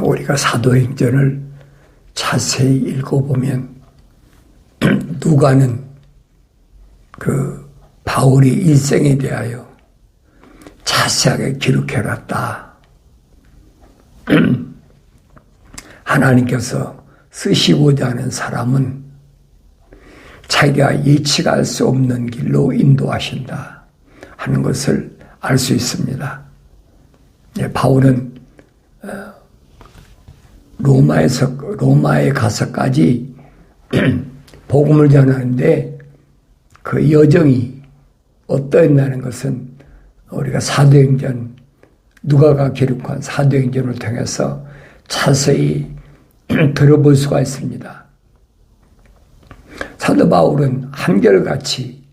우리가 사도행전을 자세히 읽어보면 누가는 그 바울의 일생에 대하여 자세하게 기록해놨다. 하나님께서 쓰시고자 하는 사람은 자기가 예측할 수 없는 길로 인도하신다 하는 것을 알 수 있습니다. 바울은 로마에 가서까지 복음을 전하는데 그 여정이 어떠했다는 것은 우리가 사도행전, 누가가 기록한 사도행전을 통해서 자세히 들어볼 수가 있습니다. 사도 바울은 한결같이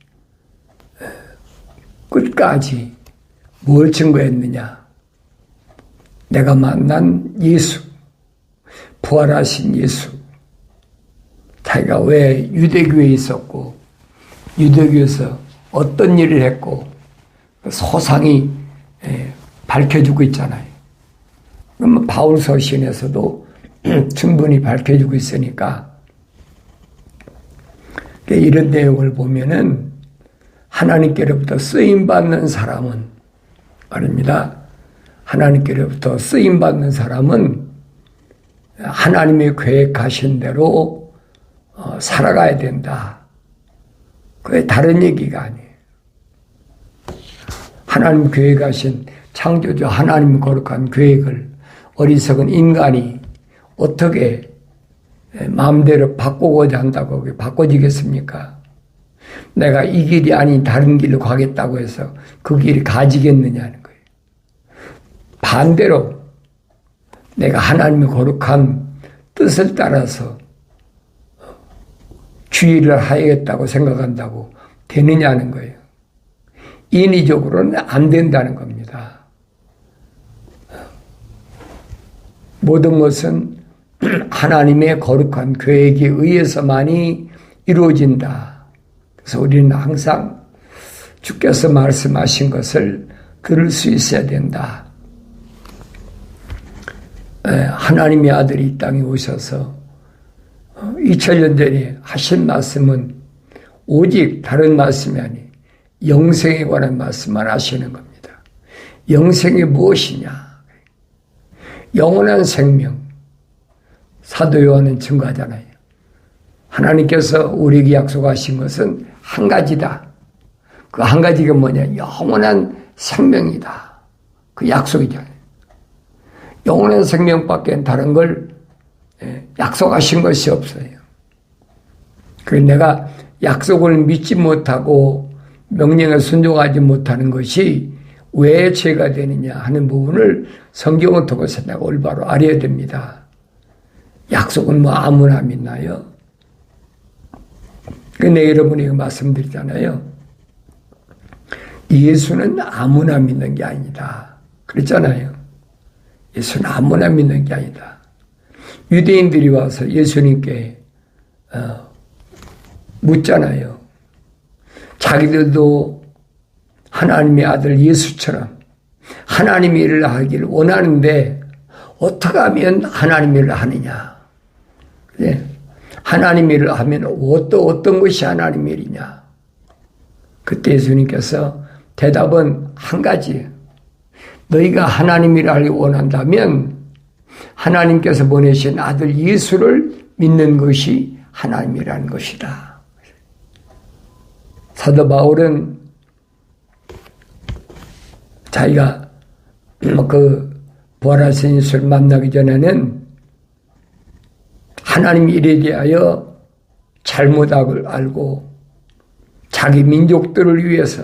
끝까지 뭘 증거했느냐? 내가 만난 예수, 부활하신 예수, 자기가 왜 유대교에 있었고 유대교에서 어떤 일을 했고 소상히 밝혀주고 있잖아요. 그러면 바울 서신에서도 충분히 밝혀주고 있으니까 이런 내용을 보면은 하나님께로부터 쓰임받는 사람은 말입니다. 하나님께로부터 쓰임받는 사람은 하나님의 계획하신 대로 살아가야 된다. 그게 다른 얘기가 아니에요. 하나님 계획하신 창조주 하나님 거룩한 계획을 어리석은 인간이 어떻게 마음대로 바꾸고자 한다고 그게 바꿔지겠습니까? 내가 이 길이 아닌 다른 길로 가겠다고 해서 그 길이 가지겠느냐는 거예요. 반대로 내가 하나님의 거룩한 뜻을 따라서 주의를 하야겠다고 생각한다고 되느냐는 거예요. 인위적으로는 안 된다는 겁니다. 모든 것은 하나님의 거룩한 계획에 의해서만이 이루어진다. 그래서 우리는 항상 주께서 말씀하신 것을 들을 수 있어야 된다. 하나님의 아들이 이 땅에 오셔서 2000년 전에 하신 말씀은 오직 다른 말씀이 아니 영생에 관한 말씀만 하시는 겁니다. 영생이 무엇이냐? 영원한 생명. 사도 요한은 증거하잖아요. 하나님께서 우리에게 약속하신 것은 한 가지다. 그 한 가지가 뭐냐? 영원한 생명이다. 그 약속이잖아요. 영원한 생명밖에 다른 걸 약속하신 것이 없어요. 그래서 내가 약속을 믿지 못하고 명령에 순종하지 못하는 것이 왜 죄가 되느냐 하는 부분을 성경을 통해서 내가 올바로 알아야 됩니다. 약속은 뭐 아무나 믿나요? 근데 여러분이 말씀드리잖아요. 예수는 아무나 믿는 게 아니다. 그랬잖아요. 예수는 아무나 믿는 게 아니다. 유대인들이 와서 예수님께 묻잖아요. 자기들도 하나님의 아들 예수처럼 하나님의 일을 하기를 원하는데 어떻게 하면 하나님의 일을 하느냐. 네. 하나님의 일을 하면 어떤 것이 하나님의 일이냐. 그때 예수님께서 대답은 한 가지예요. 너희가 하나님의 일을 하기 원한다면 하나님께서 보내신 아들 예수를 믿는 것이 하나님이라는 것이다. 사도 바울은 자기가 그 부활하신 예수를 만나기 전에는 하나님 일에 대하여 잘못을 알고 자기 민족들을 위해서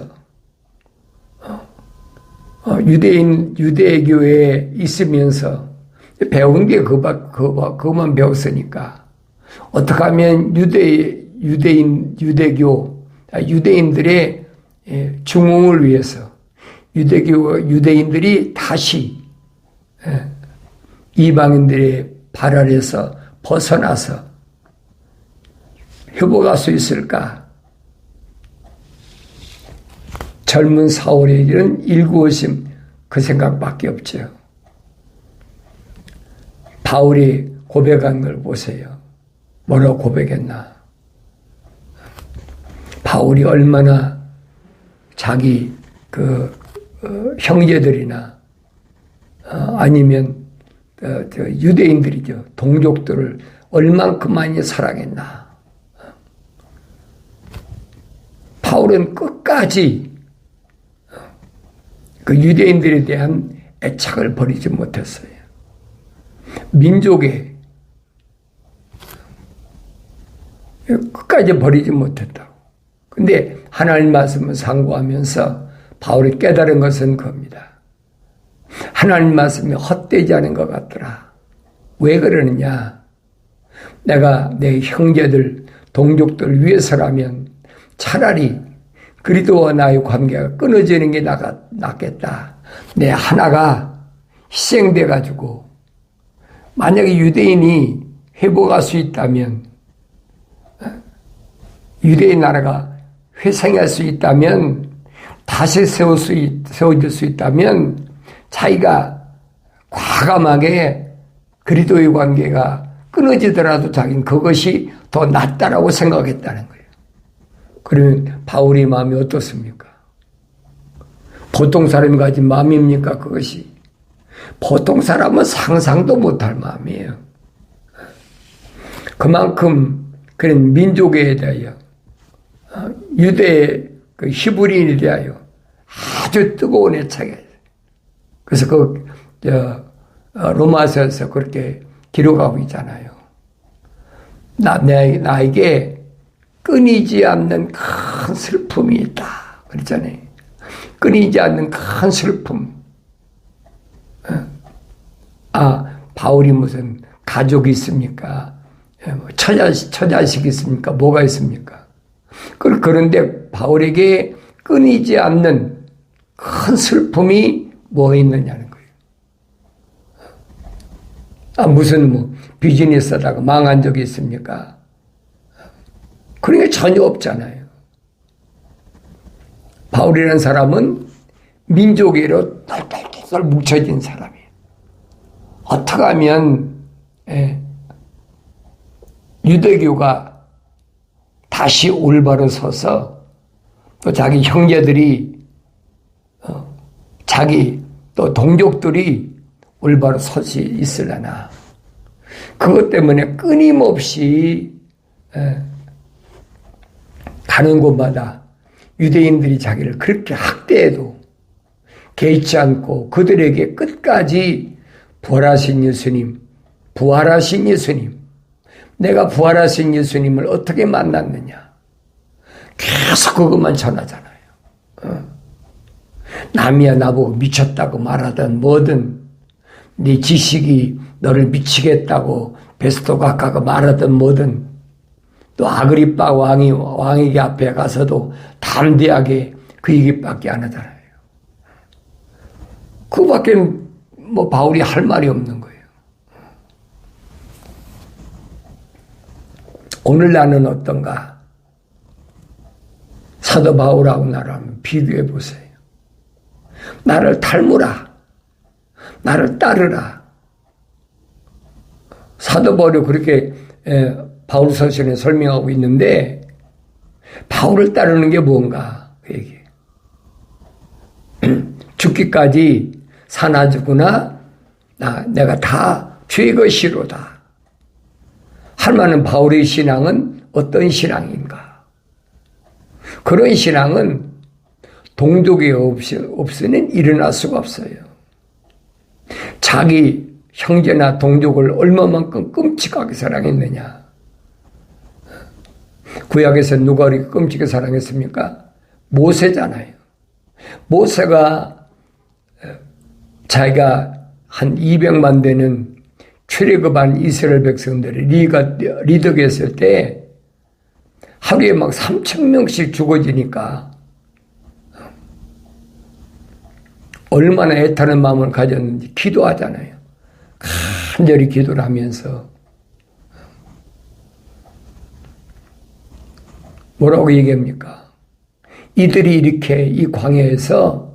유대교에 있으면서 배운 게 그것만 배웠으니까 어떻게 하면 유대인들의 중흥을 위해서 유대인들이 다시 이방인들의 발 아래에서 벗어나서 회복할 수 있을까? 젊은 사울에게는 일구어심 그 생각밖에 없죠. 바울이 고백한 걸 보세요. 뭐라고 고백했나? 바울이 얼마나 자기 형제들이나 아니면 유대인들이죠. 동족들을 얼만큼 많이 사랑했나. 바울은 끝까지 그 유대인들에 대한 애착을 버리지 못했어요. 민족에 끝까지 버리지 못했다고. 근데 하나님 말씀을 상고하면서 바울이 깨달은 것은 그겁니다. 하나님 말씀이 헛되지 않은 것 같더라. 왜 그러느냐? 내가 내 형제들, 동족들 위해서라면 차라리 그리스도와 나의 관계가 끊어지는 게 낫겠다. 내 하나가 희생돼 가지고 만약에 유대인이 회복할 수 있다면, 유대인 나라가 회생할 수 있다면, 다시 세워질 수 있다면 자기가 과감하게 그리스도의 관계가 끊어지더라도 자기는 그것이 더 낫다라고 생각했다는 거예요. 그러면 바울의 마음이 어떻습니까? 보통 사람이 가진 마음입니까? 그것이 보통 사람은 상상도 못할 마음이에요. 그만큼 그런 민족에 대하여, 유대 그 히브리인에 대하여 아주 뜨거운 애착이. 그래서 로마서에서 그렇게 기록하고 있잖아요. 나에게 끊이지 않는 큰 슬픔이 있다. 그랬잖아요. 끊이지 않는 큰 슬픔. 바울이 무슨 가족이 있습니까? 처자식이 있습니까? 뭐가 있습니까? 그런데 바울에게 끊이지 않는 큰 슬픔이 뭐 있느냐는 거예요. 무슨 비즈니스 하다가 망한 적이 있습니까? 그런 게 전혀 없잖아요. 바울이라는 사람은 민족애로 똘똘똘 뭉쳐진 사람이에요. 어떻게 하면 유대교가 다시 올바로 서서 또 자기 형제들이 자기 또 동족들이 올바로 설 수 있으려나. 그것 때문에 끊임없이 가는 곳마다 유대인들이 자기를 그렇게 학대해도 개의치 않고 그들에게 끝까지 부활하신 예수님, 내가 부활하신 예수님을 어떻게 만났느냐. 계속 그것만 전하잖아요. 남이야 나보고 미쳤다고 말하든 뭐든, 네 지식이 너를 미치겠다고 베스토 각하가 말하든 뭐든, 또 아그리빠 왕에게 앞에 가서도 담대하게 그 얘기밖에 안 하잖아요. 그밖에 바울이 할 말이 없는 거예요. 오늘 나는 어떤가? 사도 바울하고 나랑 비교해 보세요. 나를 닮으라. 나를 따르라. 사도 바울이 그렇게 바울서신에 설명하고 있는데, 바울을 따르는 게 뭔가? 그 얘기. 죽기까지 사나 죽으나 내가 다 주의 것이로다. 할 만한 바울의 신앙은 어떤 신앙인가? 그런 신앙은 동족이 없으면 일어날 수가 없어요. 자기 형제나 동족을 얼마만큼 끔찍하게 사랑했느냐. 구약에서 누가 그렇게 끔찍하게 사랑했습니까? 모세잖아요. 모세가 자기가 한 200만 되는 출애굽한 이스라엘 백성들을 리더했을 때 하루에 막 3,000명씩 죽어지니까 얼마나 애타는 마음을 가졌는지 기도하잖아요. 간절히 기도를 하면서 뭐라고 얘기합니까? 이들이 이렇게 이 광야에서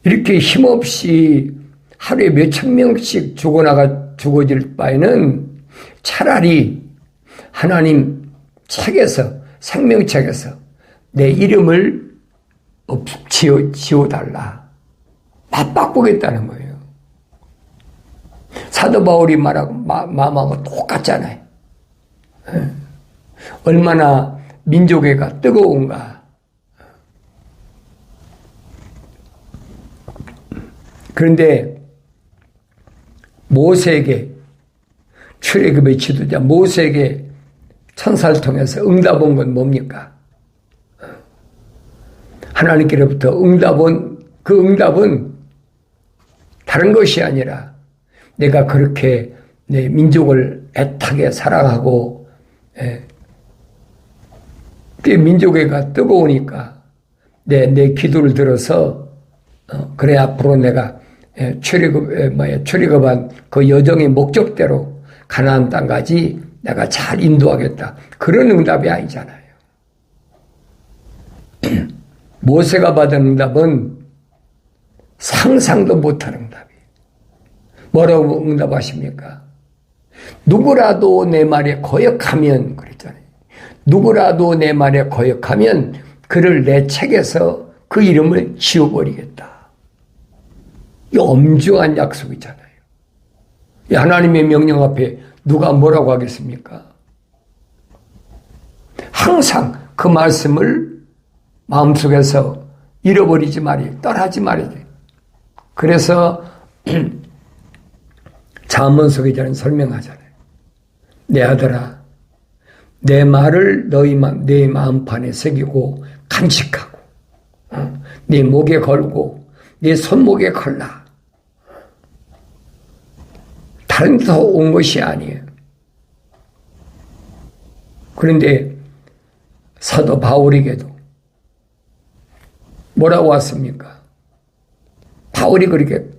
이렇게 힘없이 하루에 몇천 명씩 죽어질 바에는 차라리 하나님 책에서, 생명책에서 내 이름을 지워달라. 맞바꾸겠다는 거예요. 사도 바울이 말하고 마음하고 똑같잖아요. 얼마나 민족애가 뜨거운가. 그런데 모세에게, 출애굽의 지도자 모세에게 천사를 통해서 응답 온 건 뭡니까? 하나님께로부터 그 응답은 다른 것이 아니라 내가 그렇게 내 민족을 애타게 사랑하고 민족애가 뜨거우니까 내 기도를 들어서 그래 앞으로 내가 출애굽한 그 여정의 목적대로 가나안 땅까지 내가 잘 인도하겠다. 그런 응답이 아니잖아요. 모세가 받은 응답은 상상도 못한 응답이에요. 뭐라고 응답하십니까? 누구라도 내 말에 거역하면, 그랬잖아요. 누구라도 내 말에 거역하면 그를 내 책에서 그 이름을 지워버리겠다. 이 엄중한 약속이잖아요. 이 하나님의 명령 앞에 누가 뭐라고 하겠습니까? 항상 그 말씀을 마음속에서 잃어버리지 말아요. 떠나지 말아야 돼요. 그래서 잠언석에 설명하잖아요. 내 아들아, 내 말을 내 마음판에 새기고 간직하고 네 목에 걸고 네 손목에 걸라. 다른 데서 온 것이 아니에요. 그런데 사도 바울에게도 뭐라고 왔습니까? 바울이 그렇게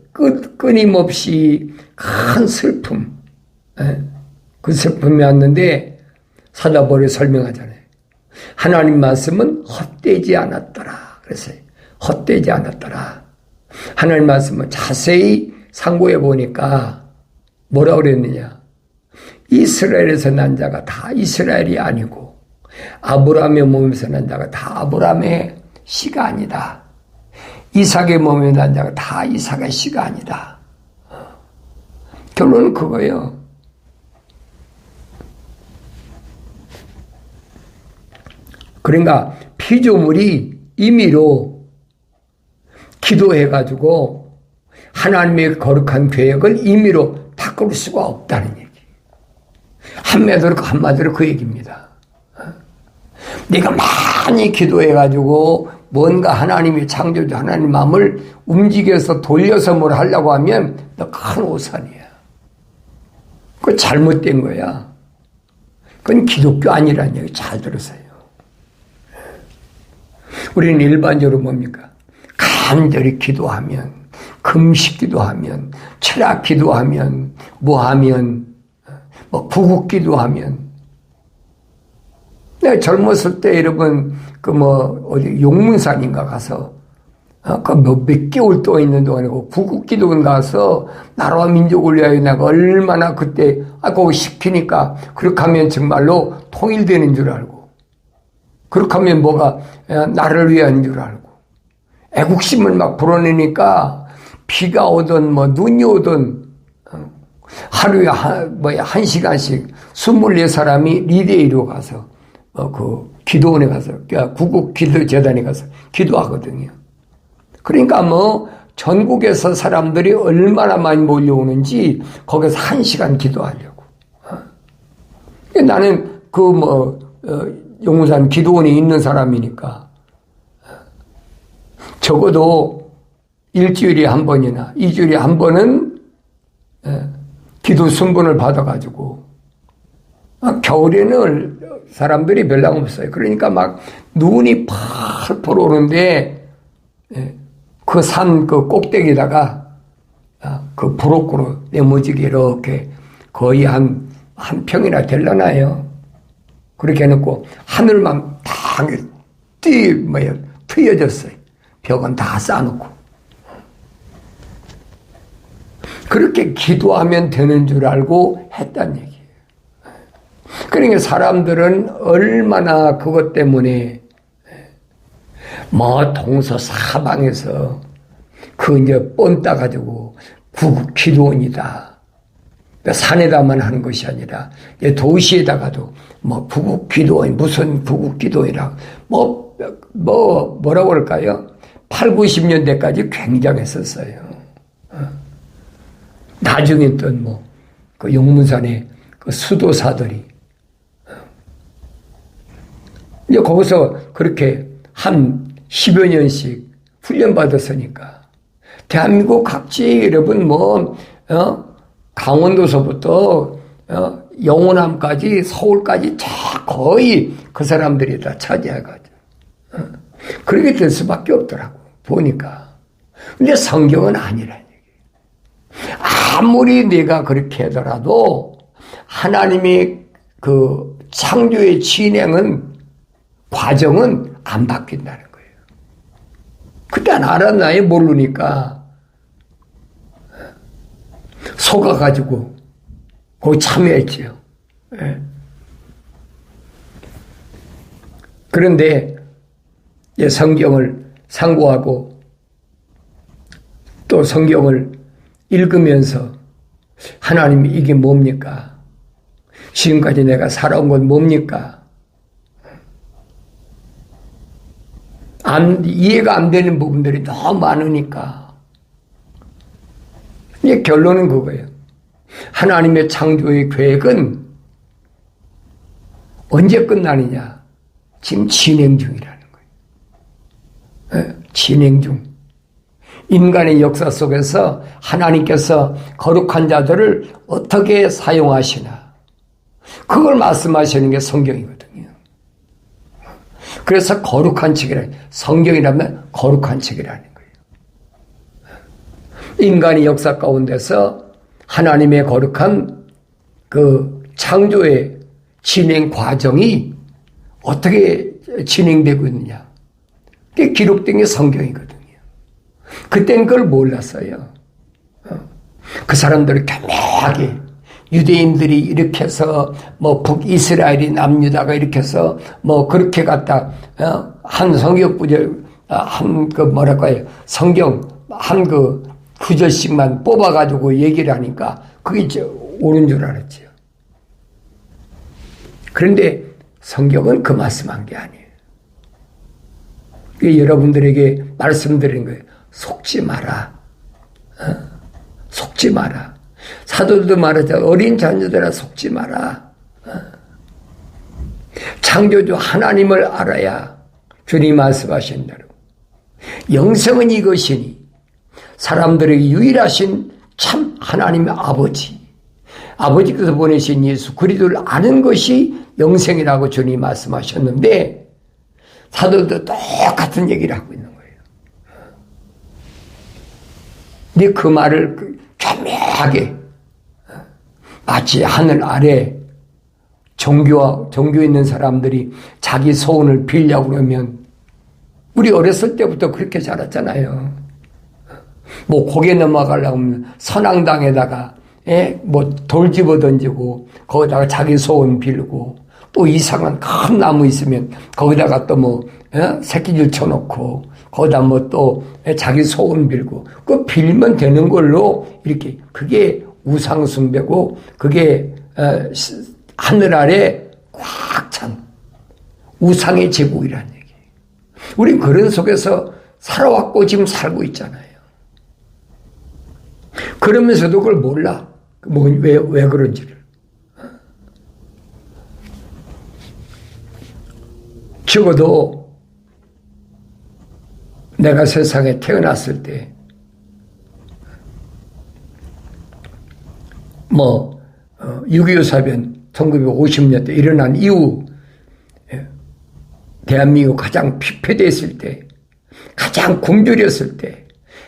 끊임없이 큰 슬픔, 그 슬픔이 왔는데 사도 바울이 설명하잖아요. 하나님 말씀은 헛되지 않았더라. 그래서 헛되지 않았더라. 하나님 말씀은 자세히 상고해 보니까 뭐라고 그랬느냐? 이스라엘에서 난 자가 다 이스라엘이 아니고 아브라함의 몸에서 난 자가 다 아브라함의 씨가 아니다. 이삭의 몸에 난 자가 다 이삭의 씨가 아니다. 결론은 그거예요. 그러니까 피조물이 임의로 기도해가지고 하나님의 거룩한 계획을 임의로 바꿀 수가 없다는 얘기. 한마디로 그 얘기입니다. 네가 많이 기도해가지고 뭔가 하나님의 창조주 하나님 마음을 움직여서 돌려서 뭘 하려고 하면 너 큰 오산이야. 그거 잘못된 거야. 그건 기독교 아니라는 얘기 잘 들으세요. 우리는 일반적으로 뭡니까? 간절히 기도하면, 금식 기도하면, 철학 기도하면, 구국 기도하면. 내가 젊었을 때 여러분, 어디 용문산인가 가서, 몇 개월 동안 있는 동안에 구국 기도원 가서 나라와 민족을 위하여 내가 얼마나 그때, 거기 시키니까, 그렇게 하면 정말로 통일되는 줄 알고, 그렇게 하면 나를 위한 줄 알고, 애국심을 막 불어내니까 비가 오든 눈이 오든 하루에 한 시간씩 24사람이 리데이로 가서 기도원에 가서 구국 기도 재단에 가서 기도하거든요. 그러니까 전국에서 사람들이 얼마나 많이 몰려오는지 거기서 1시간 기도하려고. 나는 용문산 기도원에 있는 사람이니까 적어도 일주일에 한 번이나 2주일에 한 번은 기도 순번을 받아가지고 겨울에는 사람들이 별로 없어요. 그러니까 막 눈이 펄펄 오는데 그 산 꼭대기에다가 그 브로커로 네모지게 이렇게 거의 한 평이나 될라나요. 그렇게 해놓고 하늘만 다 트여졌어요. 벽은 다 쌓아놓고. 그렇게 기도하면 되는 줄 알고 했단 얘기예요. 그러니까 사람들은 얼마나 그것 때문에 뭐 동서사방에서 그 이제 뻔 따가지고 구국 기도원이다. 산에다만 하는 것이 아니라 도시에다가도 뭐 구국 기도원, 무슨 구국 기도원이라 뭐라고 할까요? 8, 90년대까지 굉장했었어요. 나중에 또 뭐 그 용문산의 그 수도사들이 이제 거기서 그렇게 한 10여 년씩 훈련받았으니까 대한민국 각지 여러분 강원도서부터 영호남까지 서울까지 다 거의 그 사람들이 다 차지해가지고 그렇게 될 수밖에 없더라고 보니까. 근데 성경은 아니라는 얘기예요. 아무리 내가 그렇게 하더라도 하나님의 그 창조의 진행은 과정은 안 바뀐다는 거예요. 그때 안 알았나요? 모르니까 속아가지고 거기 참여했지요. 그런데 성경을 상고하고 또 성경을 읽으면서 하나님이 이게 뭡니까? 지금까지 내가 살아온 건 뭡니까? 이해가 안 되는 부분들이 너무 많으니까 이제 결론은 그거예요. 하나님의 창조의 계획은 언제 끝나느냐? 지금 진행 중이라는 거예요. 진행 중. 인간의 역사 속에서 하나님께서 거룩한 자들을 어떻게 사용하시나 그걸 말씀하시는 게 성경이거든요. 그래서 거룩한 책이라는 성경이라면 거룩한 책이라는 거예요. 인간의 역사 가운데서 하나님의 거룩한 그 창조의 진행 과정이 어떻게 진행되고 있느냐. 그게 기록된 게 성경이거든요. 그때는 그걸 몰랐어요. 그 사람들이 교묘하게 유대인들이 이렇게 해서 뭐 북이스라엘이 남유다가 이렇게 해서 뭐 그렇게 갖다 한 성경 구절 한 그 뭐랄까요 성경 한 그 구절씩만 뽑아가지고 얘기를 하니까 그게 옳은 줄 알았지요. 그런데 성경은 그 말씀한 게 아니에요. 여러분들에게 말씀드린 거예요. 속지 마라. 속지 마라. 사도들도 말하자. 어린 자녀들아 속지 마라. 창조주 하나님을 알아야 주님 말씀하신 대로 영생은 이것이니 사람들에게 유일하신 참 하나님의 아버지께서 보내신 예수 그리스도를 아는 것이 영생이라고 주님 말씀하셨는데 사도들도 똑같은 얘기를 하고 있는 거예요. 근데 그 말을 교묘하게 마치 하늘 아래 종교에 있는 사람들이 자기 소원을 빌려고 그러면 우리 어렸을 때부터 그렇게 자랐잖아요. 뭐 고개 넘어가려고 하면 선앙당에다가 뭐 돌 집어 던지고 거기다가 자기 소원 빌고 또 이상한 큰 나무 있으면 거기다가 또 뭐 새끼줄 쳐놓고 거기다 뭐 또 자기 소원 빌고 그 빌면 되는 걸로 이렇게 그게 우상숭배고 그게 하늘 아래 꽉 찬 우상의 제국이라는 얘기예요. 우린 그런 속에서 살아왔고 지금 살고 있잖아요. 그러면서도 그걸 몰라. 왜 그런지를. 적어도 내가 세상에 태어났을 때 6.25 사변 1950년대 일어난 이후 대한민국 가장 피폐됐을 때 가장 굶주렸을 때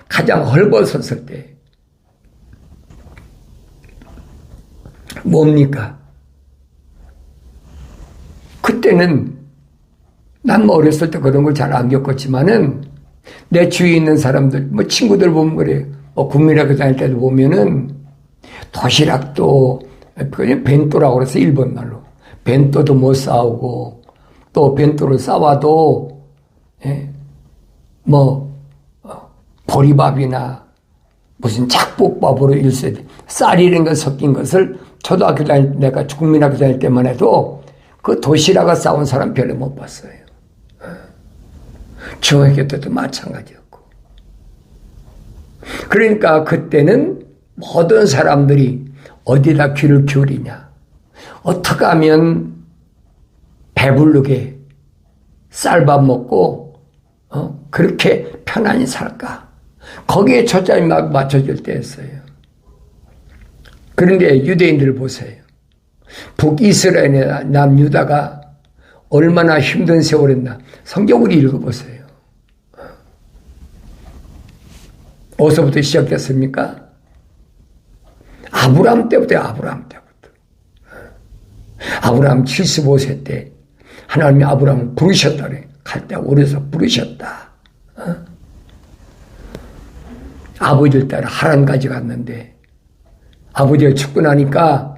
가장 헐벗었을 때 뭡니까? 그때는 난 뭐 어렸을 때 그런 걸 잘 안 겪었지만은 내 주위에 있는 사람들 친구들 보면 그래요. 국민학교 다닐 때도 보면은 도시락도 벤또라고 그래서 일본 말로 벤또도 못 싸우고 또 벤또를 싸와도 보리밥이나 무슨 작복밥으로 일세 쌀 이런 거 섞인 것을 초등학교 다닐 때 내가 국민학교 다닐 때만 해도 그 도시락을 싸운 사람 별로 못 봤어요. 중학교 때도 마찬가지였고. 그러니까 그때는 모든 사람들이 어디다 귀를 기울이냐. 어떻게 하면 배부르게 쌀밥 먹고 그렇게 편안히 살까. 거기에 초점이 막 맞춰질 때였어요. 그런데 유대인들을 보세요. 북이스라엘의 남유다가 얼마나 힘든 세월이었나. 성경을 읽어보세요. 어디서부터 시작됐습니까? 아브라함 때부터. 아브라함 75세 때 하나님이 아브라함을 부르셨다 그래. 갈대 오려서 부르셨다. 아버지를 따라 하란까지 갔는데 아버지가 죽고 나니까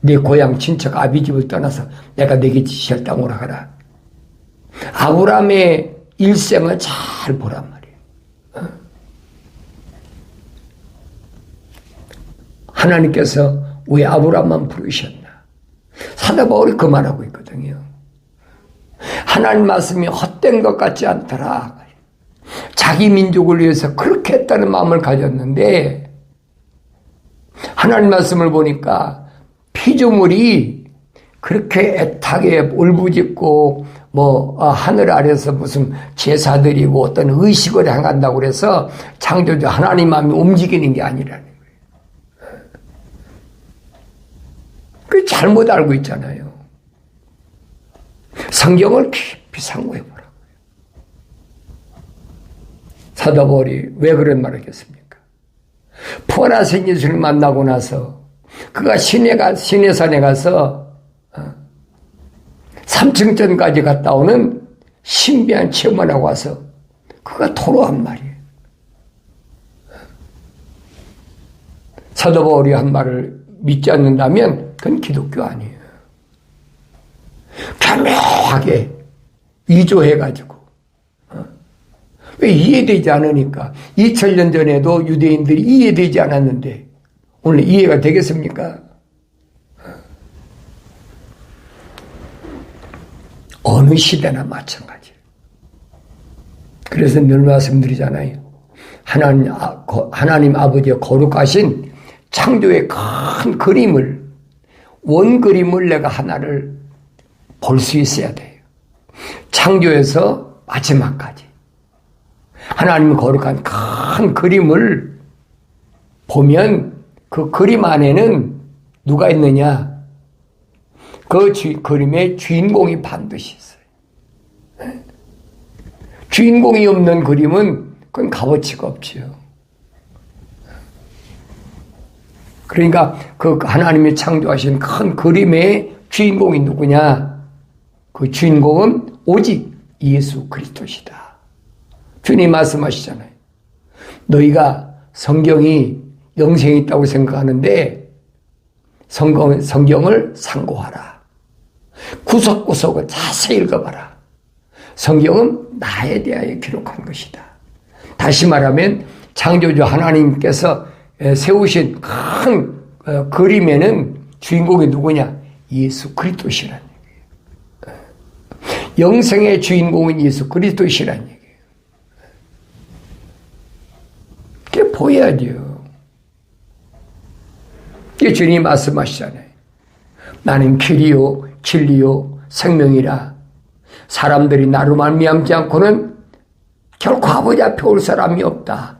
내 고향 친척 아비 집을 떠나서 내가 내게 지시할 땅으로 가라. 아브라함의 일생을 잘 보란 말이에요. 하나님께서 왜 아브라함만 부르셨나? 사도 바울이 그 말하고 있거든요. 하나님 말씀이 헛된 것 같지 않더라. 자기 민족을 위해서 그렇게 했다는 마음을 가졌는데 하나님 말씀을 보니까 피조물이 그렇게 애타게 울부짖고 하늘 아래서 무슨 제사드리고 어떤 의식을 행한다고 그래서 창조주 하나님 마음이 움직이는 게 아니라는 거예요. 그 잘못 알고 있잖아요. 성경을 깊이 상고해 보라고요. 사도 바울이 왜 그런 말을 했겠습니까? 부활하신 예수를 만나고 나서 그가 시내산에 가서 3층전까지 갔다 오는 신비한 체험을 하고 와서 그가 토로한 말이에요. 사도 바울이 한 말을 믿지 않는다면 그건 기독교 아니에요. 교묘하게 이조해가지고 왜 이해되지 않으니까 2000년 전에도 유대인들이 이해되지 않았는데 오늘 이해가 되겠습니까? 어느 시대나 마찬가지예요. 그래서 늘 말씀드리잖아요. 하나님 아버지의 거룩하신 창조의 큰 그림을 원그림을 내가 하나를 볼 수 있어야 돼요. 창조에서 마지막까지 하나님의 거룩한 큰 그림을 보면 그 그림 안에는 누가 있느냐? 그 그림의 주인공이 반드시 있어요. 주인공이 없는 그림은 그건 값어치가 없지요. 그러니까 그 하나님이 창조하신 큰 그림의 주인공이 누구냐? 그 주인공은 오직 예수 그리스도시다. 주님 말씀하시잖아요. 너희가 성경이 영생이 있다고 생각하는데 성경을 상고하라. 구석구석을 자세히 읽어봐라. 성경은 나에 대하여 기록한 것이다. 다시 말하면 창조주 하나님께서 세우신 큰 그림에는 주인공이 누구냐? 예수 그리스도시라는 얘기예요. 영생의 주인공은 예수 그리스도시라는 얘기예요. 그게 보여야죠. 이게 주님이 말씀하시잖아요. 나는 길이요 진리요 생명이라. 사람들이 나로 말미암지 않고는 결코 아버지 앞에 올 사람이 없다.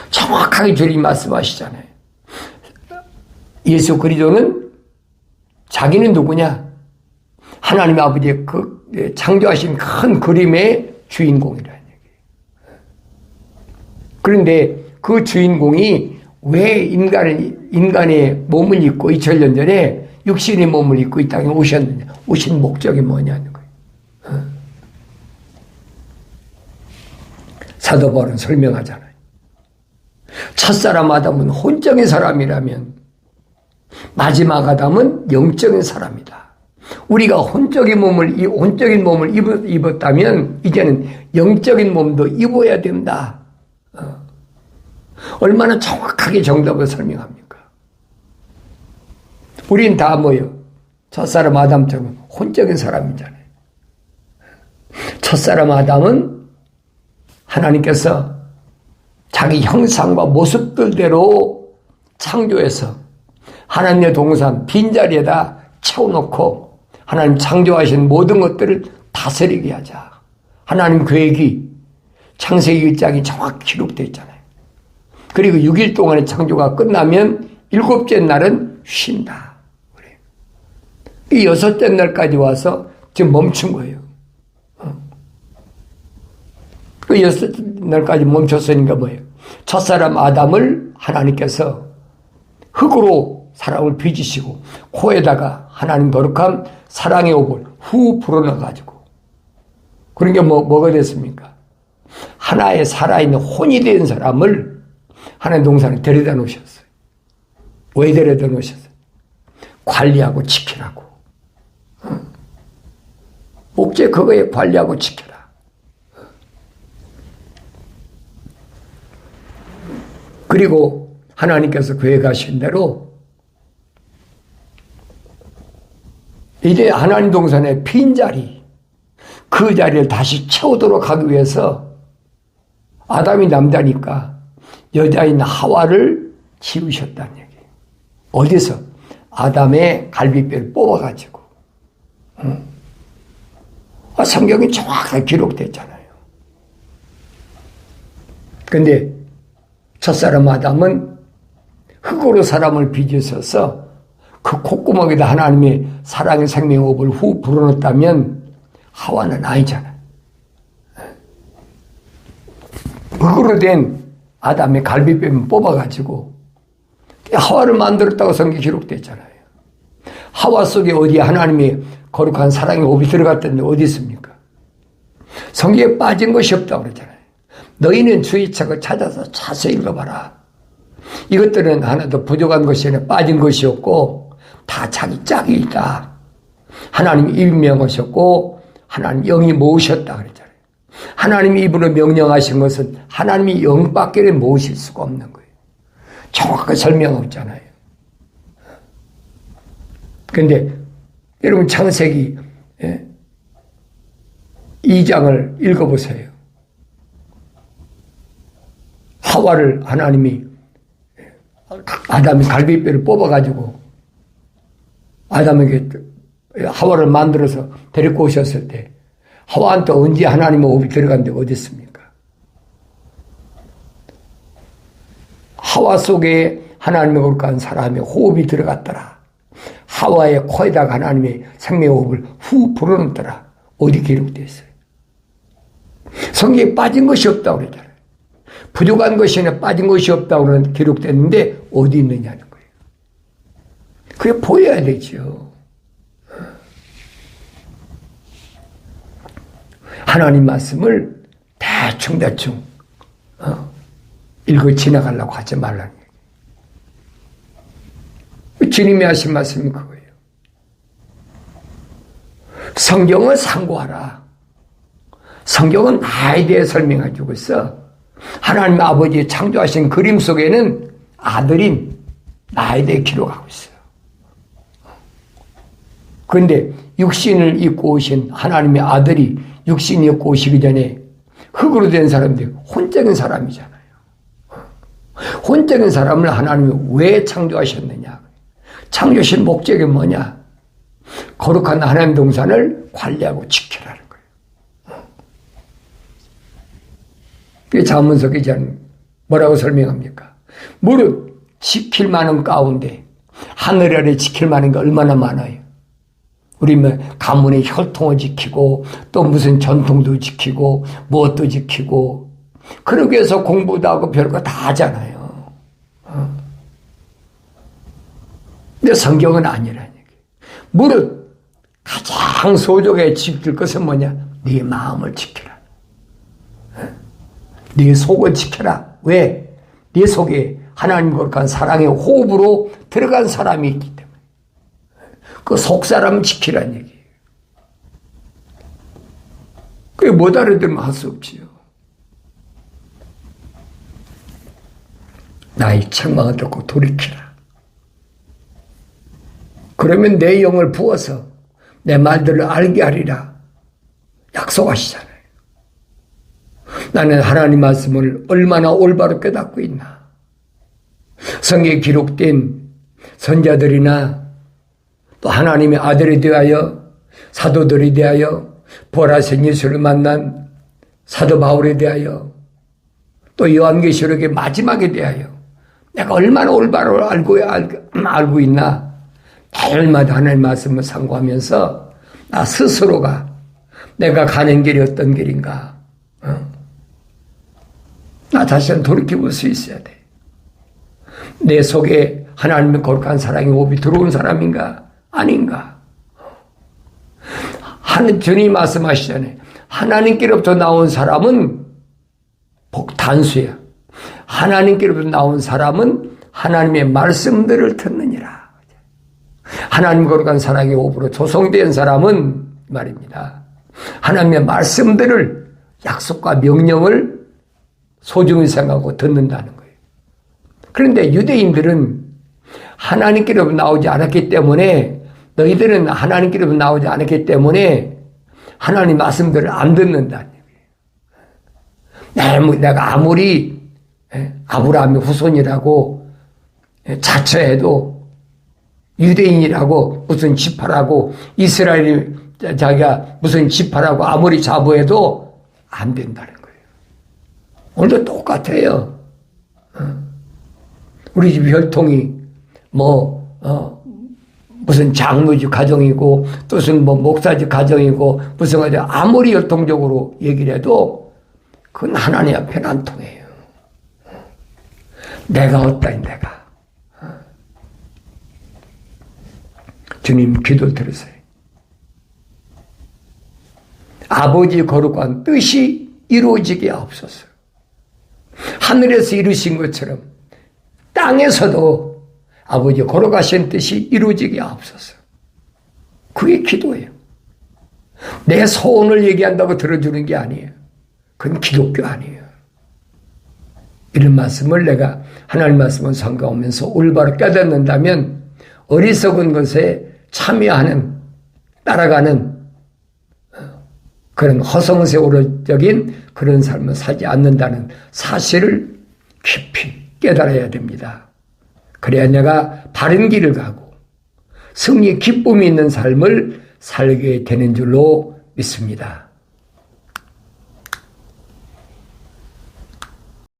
정확하게 주님이 말씀하시잖아요. 예수 그리스도는 자기는 누구냐? 하나님 아버지의 그 창조하신 큰 그림의 주인공이라는 얘기예요. 그런데 그 주인공이 왜 인간의 몸을 입고 2000년 전에 육신의 몸을 입고 이 땅에 오셨느냐? 오신 목적이 뭐냐는 거예요. 사도 바울은 설명하잖아요. 첫사람 아담은 혼적인 사람이라면 마지막 아담은 영적인 사람이다. 우리가 혼적인 몸을 입었다면 이제는 영적인 몸도 입어야 된다. 얼마나 정확하게 정답을 설명합니까? 우린 다 뭐요? 첫사람 아담처럼 혼적인 사람이잖아요. 첫사람 아담은 하나님께서 자기 형상과 모습들대로 창조해서 하나님의 동산 빈자리에다 채워놓고 하나님 창조하신 모든 것들을 다스리게 하자. 하나님 계획이 창세기 1장이 정확히 기록되어 있잖아요. 그리고 6일 동안의 창조가 끝나면 7째 날은 쉰다. 그래요. 이 6째 날까지 와서 지금 멈춘 거예요. 그 6째 날까지 멈췄으니까 뭐예요? 첫사람 아담을 하나님께서 흙으로 사람을 빚으시고 코에다가 하나님 거룩한 사랑의 옥을 후 불어넣어가지고 그러니까 뭐가 됐습니까? 하나의 살아있는 혼이 된 사람을 하나님 동산에 데려다 놓으셨어요. 왜 데려다 놓으셨어요? 관리하고 지키라고. 목재 그거에 관리하고 지켜라. 그리고 하나님께서 계획하신 대로 이제 하나님 동산의 빈자리 그 자리를 다시 채우도록 하기 위해서 아담이 남자니까 여자인 하와를 지으셨다는 얘기예요. 어디서? 아담의 갈비뼈를 뽑아가지고. 성경이 정확하게 기록됐잖아요. 근데 첫사람 아담은 흙으로 사람을 빚으셔서 그 콧구멍에다 하나님의 사랑의 생명호흡을 후 불어넣었다면 하와는 아니잖아요. 흙으로 된 아담의 갈비뼈를 뽑아가지고 하와를 만들었다고 성경에 기록됐잖아요. 하와 속에 어디에 하나님의 거룩한 사랑의 호흡이 들어갔던데 어디 있습니까? 성경에 빠진 것이 없다고 그러잖아요. 너희는 주의 책을 찾아서 자세히 읽어봐라. 이것들은 하나도 부족한 것이 아니라 빠진 것이 없고 다 자기 짝이 있다. 하나님이 임명하셨고 하나님 영이 모으셨다 그랬잖아요. 하나님이 입으로 명령하신 것은 하나님이 영밖에 모으실 수가 없는 거예요. 정확하게 설명했잖아요. 그런데 여러분 창세기 2장을 읽어보세요. 하와를 하나님이 아담이 갈비뼈를 뽑아가지고 아담에게 하와를 만들어서 데리고 오셨을 때 하와한테 언제 하나님의 호흡이 들어간 데가 어디 있습니까? 하와 속에 하나님의 거룩한 사람의 호흡이 들어갔더라. 하와의 코에다가 하나님의 생명의 호흡을 후 불어넣더라. 어디 기록되어 있어요? 성경에 빠진 것이 없다고 그러잖아요. 부족한 것이 아니라 빠진 것이 없다고 기록됐는데 어디 있느냐는 거예요. 그게 보여야 되죠. 하나님 말씀을 대충 읽어 지나가려고 하지 말라는 얘기예요. 주님이 하신 말씀이 그거예요. 성경을 상고하라. 성경은 나에 대해 설명해주고 있어. 하나님 아버지의 창조하신 그림 속에는 아들인 나에 대해 기록하고 있어요. 그런데 육신을 입고 오신 하나님의 아들이 육신이 입고 오시기 전에 흙으로 된 사람들이 혼적인 사람이잖아요. 혼적인 사람을 하나님이 왜 창조하셨느냐? 창조하신 목적이 뭐냐? 거룩한 하나님 동산을 관리하고 지키라는 거예요. 그 잠언서 기자는 뭐라고 설명합니까? 무릇 지킬 만한 가운데 하늘 아래 지킬 만한 게 얼마나 많아요. 우리 가문의 혈통을 지키고 또 무슨 전통도 지키고 무엇도 지키고 그러기 위해서 공부도 하고 별거 다 하잖아요. 근데 성경은 아니라는 얘기. 무릇 가장 소중하게 지킬 것은 뭐냐? 네 마음을 지켜라. 네 속을 지켜라. 왜? 네 속에 하나님 거룩한 사랑의 호흡으로 들어간 사람이 있기 때문에 그 속사람 지키란 얘기예요. 그게 못 알아들으면 할 수 없지요. 나의 책망을 듣고 돌이키라. 그러면 내 영을 부어서 내 말들을 알게 하리라 약속하시잖아요. 나는 하나님 말씀을 얼마나 올바로 깨닫고 있나. 성경에 기록된 선자들이나 또 하나님의 아들이 되하여 사도들이 되하여 부활하신 예수를 만난 사도 바울에 대하여 또 요한계시록의 마지막에 대하여 내가 얼마나 올바로 알고 있나. 매일마다 하나님의 말씀을 상고하면서 나 스스로가 내가 가는 길이 어떤 길인가. 나 자신을 돌이켜볼 수 있어야 돼. 내 속에 하나님의 거룩한 사랑의 호흡이 들어온 사람인가 아닌가. 주님이 말씀하시잖아요. 하나님께로부터 나온 사람은 단수야. 하나님께로부터 나온 사람은 하나님의 말씀들을 듣느니라. 하나님 거룩한 사랑의 호흡으로 조성된 사람은 말입니다. 하나님의 말씀들을 약속과 명령을 소중히 생각하고 듣는다는 거예요. 그런데 유대인들은 하나님께로부터 나오지 않았기 때문에 너희들은 하나님께로부터 나오지 않았기 때문에 하나님 말씀들을 안 듣는다는 얘기예요. 내가 아무리 아브라함의 후손이라고 자처해도 유대인이라고 무슨 지파라고 이스라엘이 자기가 무슨 지파라고 아무리 자부해도 안 된다는 거예요. 오늘도 똑같아요. 우리 집 혈통이 무슨 장로집 가정이고 또 무슨 목사집 가정이고 무슨 가정 아무리 혈통적으로 얘기를 해도 그건 하나님 앞에는 안 통해요. 내가 어떠니 내가. 주님 기도 들으세요. 아버지 거룩한 뜻이 이루어지게 하옵소서. 하늘에서 이루신 것처럼 땅에서도 아버지 거룩하신 뜻이 이루어지게 하옵소서. 그게 기도예요. 내 소원을 얘기한다고 들어주는 게 아니에요. 그건 기독교 아니에요. 이런 말씀을 내가 하나님 말씀을 상고하면서 올바로 깨닫는다면 어리석은 것에 참여하는 따라가는 그런 허송세월적인 그런 삶을 살지 않는다는 사실을 깊이 깨달아야 됩니다. 그래야 내가 바른 길을 가고 승리의 기쁨이 있는 삶을 살게 되는 줄로 믿습니다.